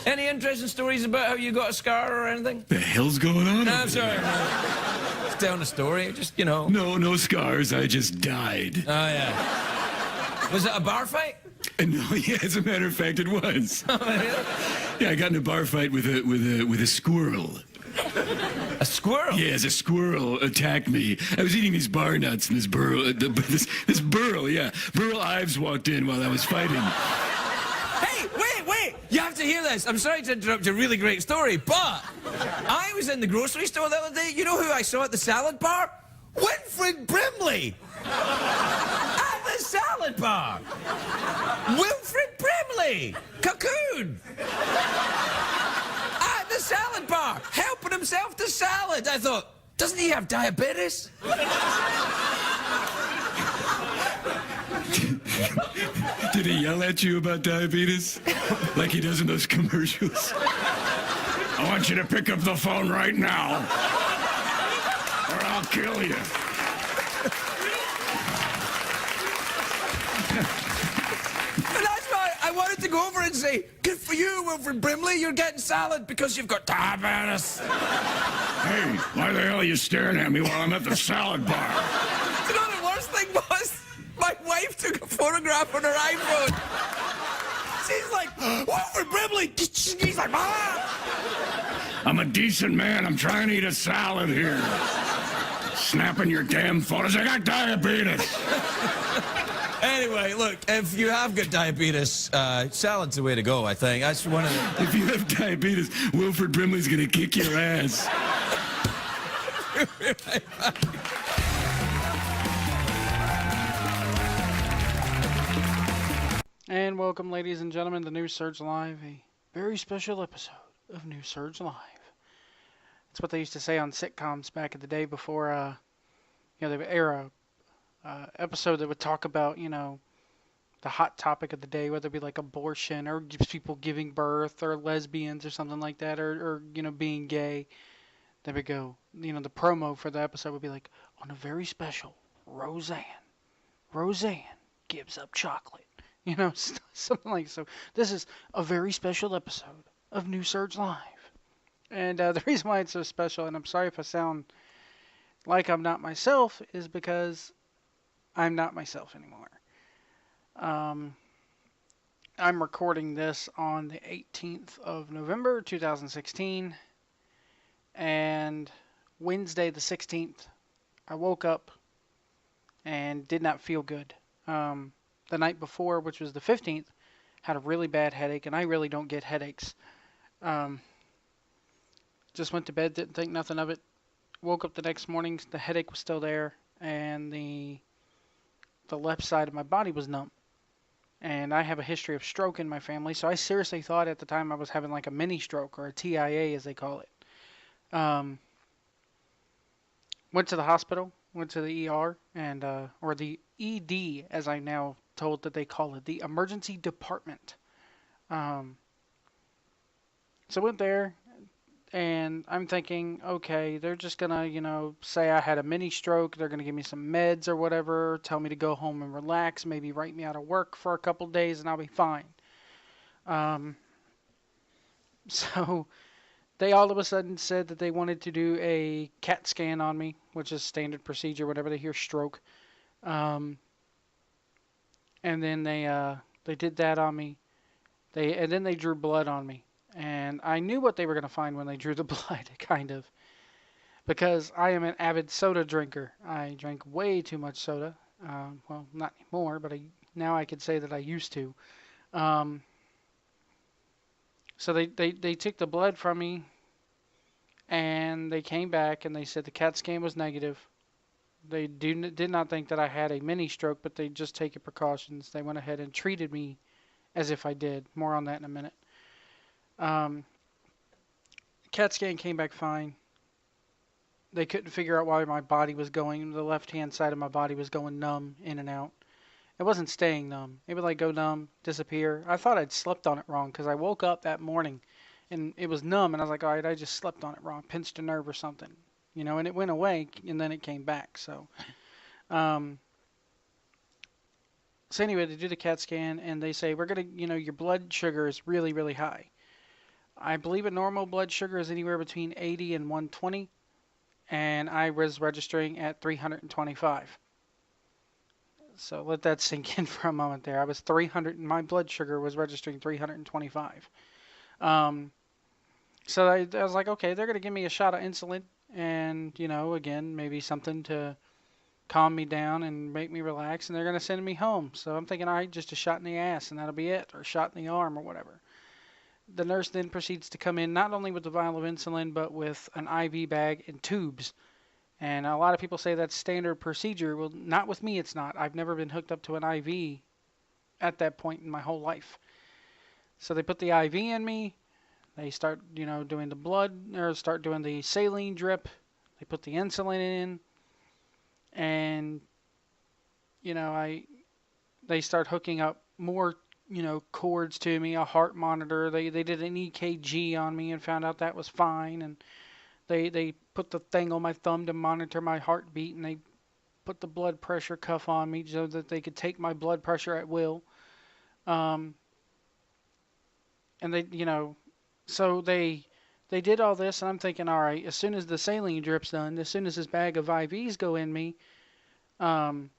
Any interesting stories about how you got a scar or anything? The hell's going on? No, over I'm sorry. there? No. Just telling a story, just, you know. No scars. I just died. Oh, yeah. Was it a bar fight? No, yeah, as a matter of fact, it was. Oh, really? Yeah, I got in a bar fight with a squirrel. A squirrel? Yes, a squirrel attacked me. I was eating these bar nuts, and this burl, Burl Ives walked in while I was fighting. Hey, wait! You have to hear this. I'm sorry to interrupt your really great story, but I was in the grocery store the other day. You know who I saw at the salad bar? Wilford Brimley! At the salad bar! Wilford Brimley! Cocoon! At the salad bar, helping himself to salad. I thought, doesn't he have diabetes? Did he yell at you about diabetes? Like he does in those commercials? I want you to pick up the phone right now, or I'll kill you. And that's why I wanted to go over and say, good for you, Wilford Brimley, you're getting salad because you've got diabetes. Hey, why the hell are you staring at me while I'm at the salad bar? You know the worst thing was? My wife took a photograph on her iPhone. She's like, Wilford Brimley. He's like, ah. I'm a decent man. I'm trying to eat a salad here. Snapping your damn photos. I got diabetes. Anyway, look, if you have got diabetes, salad's the way to go, I think. That's one of the... If you have diabetes, Wilford Brimley's gonna kick your ass. And welcome, ladies and gentlemen, to New Surge Live, a very special episode of New Surge Live. It's what they used to say on sitcoms back in the day before, they would air a episode that would talk about, the hot topic of the day, whether it be like abortion or people giving birth or lesbians or something like that, or being gay. They would go, the promo for the episode would be like, on a very special Roseanne gives up chocolate. Something like so. This is a very special episode of New Surge Live. And the reason why it's so special, and I'm sorry if I sound like I'm not myself, is because I'm not myself anymore. I'm recording this on the 18th of November, 2016. And Wednesday the 16th, I woke up and did not feel good. The night before, which was the 15th, had a really bad headache, and I really don't get headaches. Just went to bed, didn't think nothing of it. Woke up the next morning, the headache was still there, and the left side of my body was numb. And I have a history of stroke in my family, so I seriously thought at the time I was having like a mini stroke, or a TIA as they call it. Went to the hospital, went to the ER, and or the ED, as I'm now told that they call it, the emergency department. So went there, and I'm thinking, okay, they're just gonna, say I had a mini stroke. They're gonna give me some meds or whatever, tell me to go home and relax, maybe write me out of work for a couple days, and I'll be fine. So they all of a sudden said that they wanted to do a CAT scan on me, which is standard procedure whenever they hear stroke. And then they did that on me. And then they drew blood on me. And I knew what they were going to find when they drew the blood, kind of. Because I am an avid soda drinker. I drank way too much soda. Well, not anymore, but now I could say that I used to. So they took the blood from me, and they came back, and they said the CAT scan was negative. They did not think that I had a mini stroke, but they just taken precautions. They went ahead and treated me as if I did. More on that in a minute. CAT scan came back fine. They couldn't figure out why my body was going, the left-hand side of my body was going numb in and out. It wasn't staying numb. It would like go numb, disappear. I thought I'd slept on it wrong because I woke up that morning and it was numb, and I was like, all right, I just slept on it wrong, pinched a nerve or something. And it went away, and then it came back. So anyway, they do the CAT scan, and they say, we're going to, your blood sugar is really, really high. I believe a normal blood sugar is anywhere between 80 and 120, and I was registering at 325. So let that sink in for a moment there. I was 300, my blood sugar was registering 325. So I was like, okay, they're going to give me a shot of insulin and, again, maybe something to calm me down and make me relax, and they're going to send me home. So I'm thinking, all right, just a shot in the ass and that'll be it, or a shot in the arm or whatever. The nurse then proceeds to come in not only with the vial of insulin, but with an IV bag and tubes. And a lot of people say that's standard procedure. Well, not with me, it's not. I've never been hooked up to an IV at that point in my whole life. So they put the IV in me. They start, doing the blood, or start doing the saline drip. They put the insulin in. And, they start hooking up more, cords to me, a heart monitor. They did an EKG on me and found out that was fine. And they put the thing on my thumb to monitor my heartbeat, and they put the blood pressure cuff on me so that they could take my blood pressure at will. And they, so they did all this, and I'm thinking, all right, as soon as the saline drip's done, as soon as this bag of IVs go in me, I'm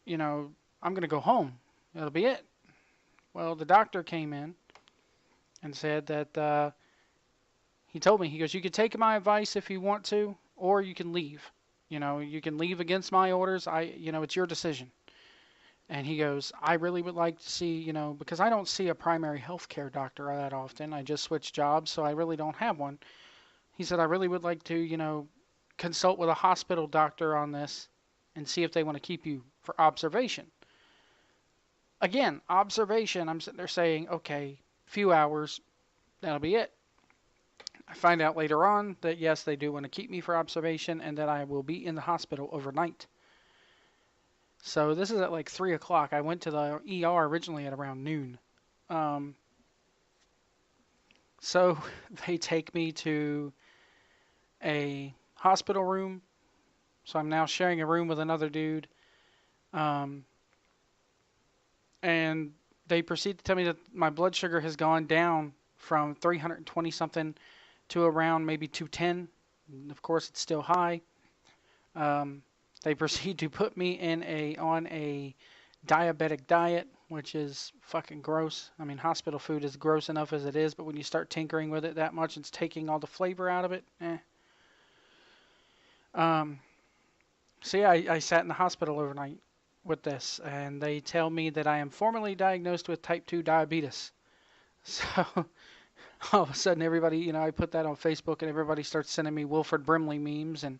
going to go home. That'll be it. Well, the doctor came in and said that he told me, he goes, you can take my advice if you want to, or you can leave. You can leave against my orders. It's your decision. And he goes, I really would like to see, because I don't see a primary health care doctor that often. I just switched jobs, so I really don't have one. He said, I really would like to, consult with a hospital doctor on this and see if they want to keep you for observation. Again, observation, I'm sitting there saying, okay, few hours, that'll be it. I find out later on that, yes, they do want to keep me for observation and that I will be in the hospital overnight. So this is at like 3 o'clock. I went to the ER originally at around noon. So they take me to a hospital room. So I'm now sharing a room with another dude. And they proceed to tell me that my blood sugar has gone down from 320 something to around maybe 210. And of course, it's still high. They proceed to put me on a diabetic diet, which is fucking gross. I mean, hospital food is gross enough as it is, but when you start tinkering with it that much, it's taking all the flavor out of it. So yeah, I sat in the hospital overnight with this, and they tell me that I am formally diagnosed with type 2 diabetes. So all of a sudden, everybody, I put that on Facebook, and everybody starts sending me Wilford Brimley memes, and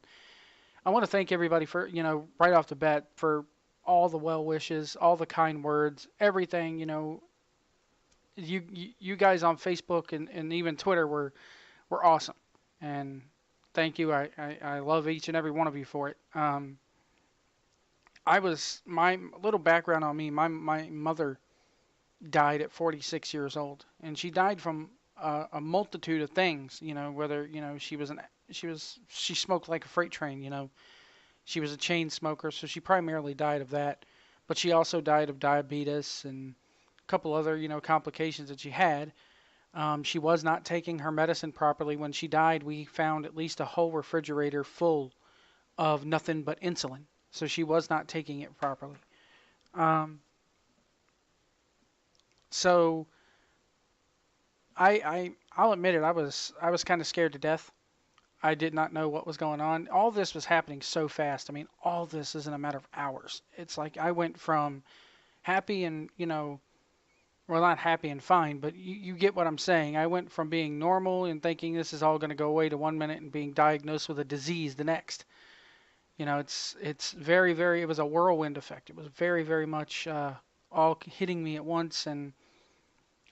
I want to thank everybody for, right off the bat, for all the well wishes, all the kind words, everything. You guys on Facebook and even Twitter were awesome, and thank you. I love each and every one of you for it. My little background on me, my mother died at 46 years old, and she died from a multitude of things, whether, she smoked like a freight train, she was a chain smoker, so she primarily died of that, but she also died of diabetes and a couple other, complications that she had. She was not taking her medicine properly. When she died, we found at least a whole refrigerator full of nothing but insulin. So she was not taking it properly. So I'll admit it, I was kind of scared to death. I did not know what was going on. All this was happening so fast. I mean, all this is in a matter of hours. It's like I went from happy and, well, not happy and fine, but you get what I'm saying. I went from being normal and thinking this is all going to go away to 1 minute and being diagnosed with a disease the next. It's very, very, it was a whirlwind effect. It was very, very much all hitting me at once. And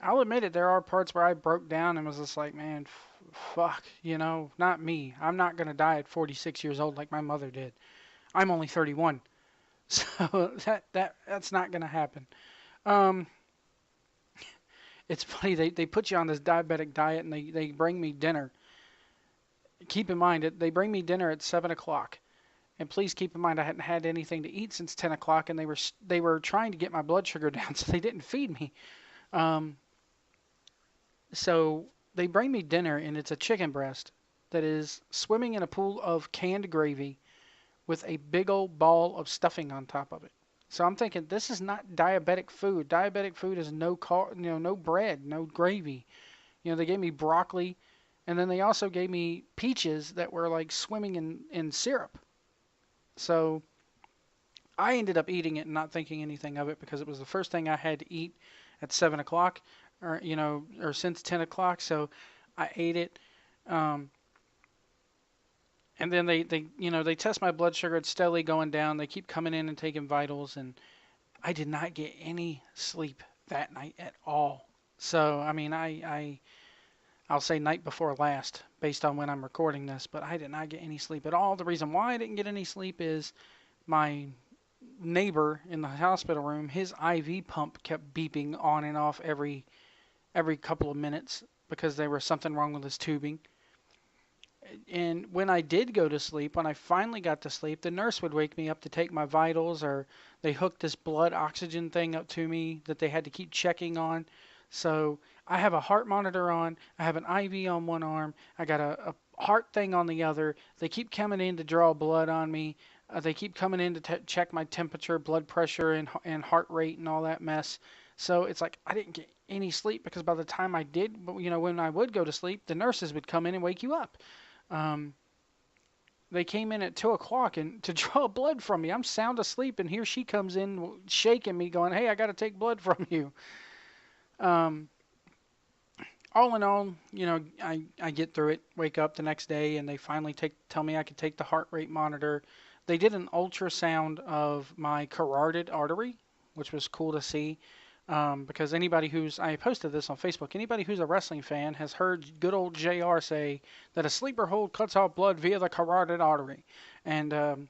I'll admit it, there are parts where I broke down and was just like, man, fuck, not me. I'm not going to die at 46 years old like my mother did. I'm only 31. So that's not going to happen. It's funny, they put you on this diabetic diet and they bring me dinner. Keep in mind, they bring me dinner at 7 o'clock. And please keep in mind, I hadn't had anything to eat since 10 o'clock, and they were trying to get my blood sugar down, so they didn't feed me. So they bring me dinner, and it's a chicken breast that is swimming in a pool of canned gravy with a big old ball of stuffing on top of it. So I'm thinking this is not diabetic food. Diabetic food is no bread, no gravy. They gave me broccoli, and then they also gave me peaches that were like swimming in syrup. So I ended up eating it and not thinking anything of it because it was the first thing I had to eat at 7 o'clock, or since 10 o'clock. So I ate it. And then they test my blood sugar. It's steadily going down. They keep coming in and taking vitals, and I did not get any sleep that night at all. So I mean, I'll say night before last, based on when I'm recording this, but I did not get any sleep at all. The reason why I didn't get any sleep is my neighbor in the hospital room, his IV pump kept beeping on and off every couple of minutes because there was something wrong with his tubing. And when I did go to sleep, when I finally got to sleep, the nurse would wake me up to take my vitals, or they hooked this blood oxygen thing up to me that they had to keep checking on. So I have a heart monitor on, I have an IV on one arm, I got a heart thing on the other. They keep coming in to draw blood on me. They keep coming in to check my temperature, blood pressure, and heart rate and all that mess. So it's like I didn't get any sleep because by the time I did, when I would go to sleep, the nurses would come in and wake you up. They came in at 2 o'clock and to draw blood from me. I'm sound asleep, and here she comes in shaking me, going, "Hey, I got to take blood from you." All in all, I get through it, wake up the next day, and they finally tell me I could take the heart rate monitor. They did an ultrasound of my carotid artery, which was cool to see. Because I posted this on Facebook, anybody who's a wrestling fan has heard good old JR say that a sleeper hold cuts off blood via the carotid artery. And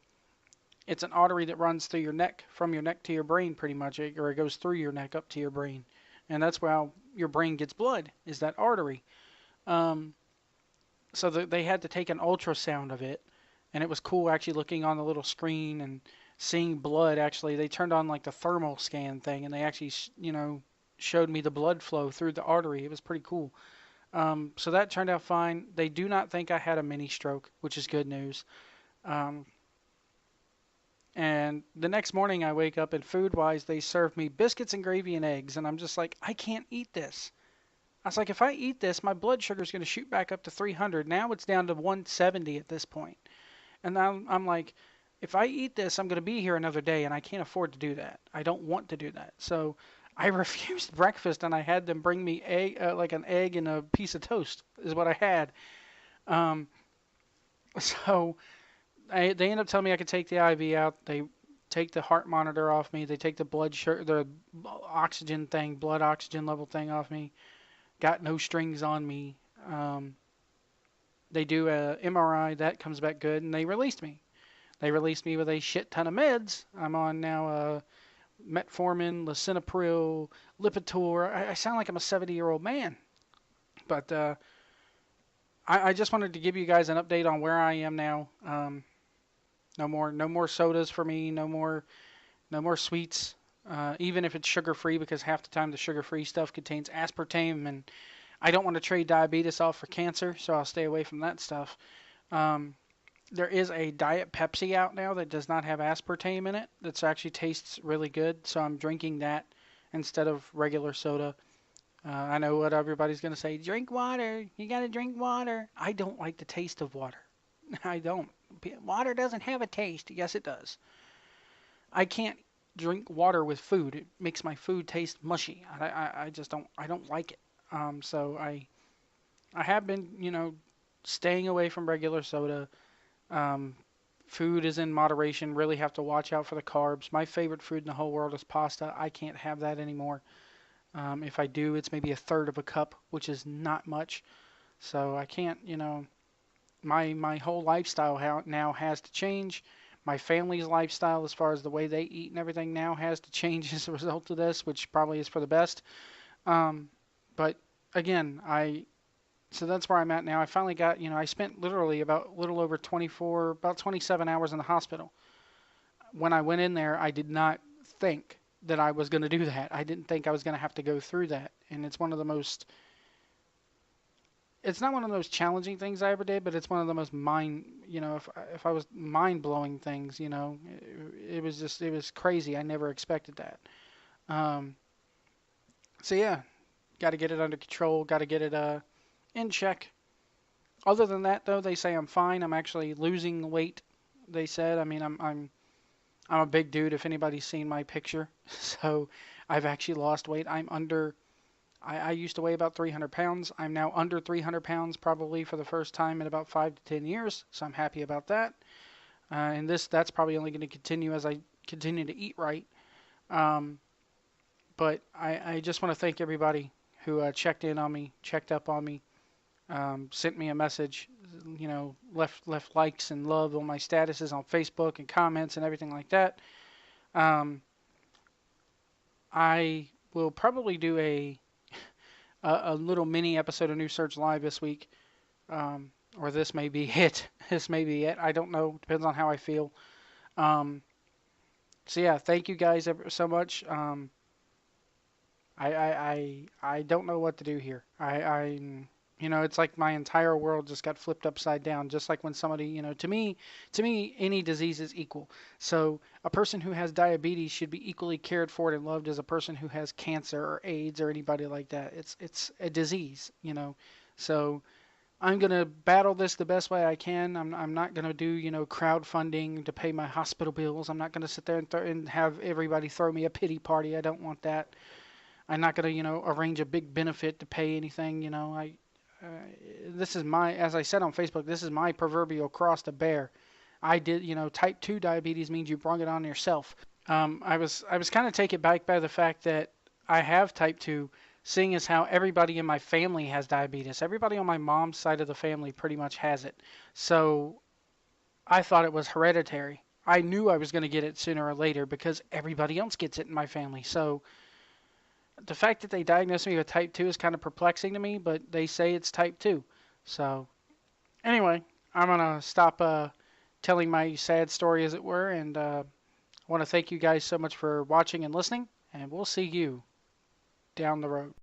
it's an artery that runs through your neck, from your neck to your brain pretty much, or it goes through your neck up to your brain. And that's where your brain gets blood, is that artery. So they had to take an ultrasound of it, and it was cool actually looking on the little screen and seeing blood. Actually, they turned on like the thermal scan thing, and they actually showed me the blood flow through the artery. It was pretty cool. So that turned out fine. They do not think I had a mini stroke, which is good news. And the next morning I wake up, and food-wise they serve me biscuits and gravy and eggs, and I'm just like, I can't eat this. I was like, if I eat this, my blood sugar is going to shoot back up to 300. Now it's down to 170 at this point. And now I'm like, if I eat this, I'm going to be here another day, and I can't afford to do that. I don't want to do that. So I refused breakfast, and I had them bring me like an egg and a piece of toast is what I had. So they end up telling me I could take the IV out. They take the heart monitor off me. They take the the oxygen thing, blood oxygen level thing off me. Got no strings on me. They do a MRI. That comes back good, and they released me. They released me with a shit ton of meds. I'm on now metformin, lisinopril, Lipitor. I sound like I'm a 70-year-old man. But I just wanted to give you guys an update on where I am now. No more sodas for me. No more sweets. Even if it's sugar-free, because half the time the sugar-free stuff contains aspartame, and I don't want to trade diabetes off for cancer, so I'll stay away from that stuff. There is a Diet Pepsi out now that does not have aspartame in it. That actually tastes really good, so I'm drinking that instead of regular soda. I know what everybody's going to say. Drink water. You got to drink water. I don't like the taste of water. I don't. Water doesn't have a taste. Yes, it does. I can't drink water with food. It makes my food taste mushy. I just don't. I don't like it. So I have been, staying away from regular soda. Food is in moderation. Really have to watch out for the carbs. My favorite food in the whole world is pasta. I can't have that anymore. If I do, it's maybe a third of a cup, which is not much. So I can't, my whole lifestyle now has to change. My family's lifestyle, as far as the way they eat and everything, now has to change as a result of this, which probably is for the best. But again, so that's where I'm at now. I finally got, I spent literally about a little over 27 hours in the hospital. When I went in there, I did not think that I was going to do that. I didn't think I was going to have to go through that. And it's one of the most it's not one of the most challenging things I ever did, but it's one of the most if I was mind blowing things, it was crazy. I never expected that. Um, so yeah, got to get it under control. Got to get it in check. Other than that, though, they say I'm fine. I'm actually losing weight. They said. I mean, I'm a big dude. If anybody's seen my picture, so I've actually lost weight. I'm under. I used to weigh about 300 pounds. I'm now under 300 pounds, probably for the first time in about 5 to 10 years. So I'm happy about that. And that's probably only going to continue as I continue to eat right. But I just want to thank everybody who checked in on me, checked up on me, sent me a message, left likes and love on my statuses on Facebook and comments and everything like that. I will probably do a little mini episode of New Surge Live this week, or this may be it. This may be it. I don't know. Depends on how I feel. So yeah, thank you guys ever so much. I don't know what to do here. It's like my entire world just got flipped upside down. Just like when somebody, to me, any disease is equal. So a person who has diabetes should be equally cared for and loved as a person who has cancer or AIDS or anybody like that. It's a disease, So I'm gonna battle this the best way I can. I'm not gonna do crowdfunding to pay my hospital bills. I'm not gonna sit there and have everybody throw me a pity party. I don't want that. I'm not gonna arrange a big benefit to pay anything. This is as I said on Facebook, this is my proverbial cross to bear. I did, type 2 diabetes means you brought it on yourself. I was kind of taken back by the fact that I have type 2, seeing as how everybody in my family has diabetes. Everybody on my mom's side of the family pretty much has it. So I thought it was hereditary. I knew I was going to get it sooner or later because everybody else gets it in my family. So the fact that they diagnosed me with type 2 is kind of perplexing to me, but they say it's type 2. So anyway, I'm going to stop telling my sad story, as it were, and I want to thank you guys so much for watching and listening, and we'll see you down the road.